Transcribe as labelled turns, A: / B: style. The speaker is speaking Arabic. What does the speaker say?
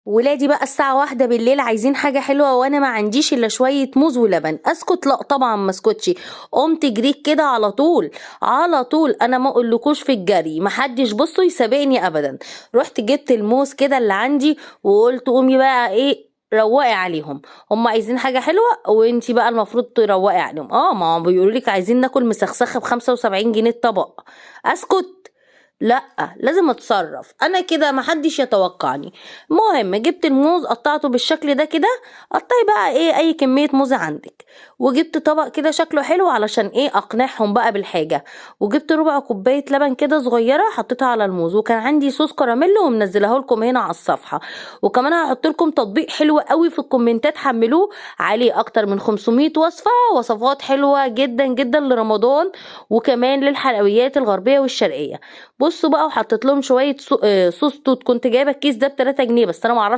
A: ولادي بقى الساعة 1 بالليل عايزين حاجة حلوة وانا ما عنديش الا شوية موز ولبن، اسكت؟ لا طبعا ما اسكتش. قمت جريت كده على طول، على طول، انا ما اقولكوش في الجري محدش بصوا يسابقني ابدا. رحت جبت الموز كده اللي عندي وقلت قومي بقى ايه روقي عليهم، هم عايزين حاجة حلوة وانتي بقى المفروض تروقي عليهم. ما بيقولولك عايزين ناكل مسخسخة ب75 جنيه الطبق، اسكت؟ لا، لازم اتصرف انا كده محدش يتوقعني. المهم جبت الموز قطعته بالشكل ده كده، قطعي بقى ايه اي كمية موز عندك، وجبت طبق كده شكله حلو علشان ايه اقنعهم بقى بالحاجة، وجبت ربع كوباية لبن كده صغيرة حطيتها على الموز، وكان عندي صوص كراميل ومنزلاه لكم هنا على الصفحة، وكمان هحط لكم تطبيق حلو قوي في الكومنتات حملوه، عليه اكتر من 500 وصفة، وصفات حلوة جدا جدا لرمضان وكمان للحلويات الغربية والشرقية. بصوا بقى، وحطيت لهم شويه صوص توت، كنت جايبه الكيس ده ب3 جنيه، بس انا معرفش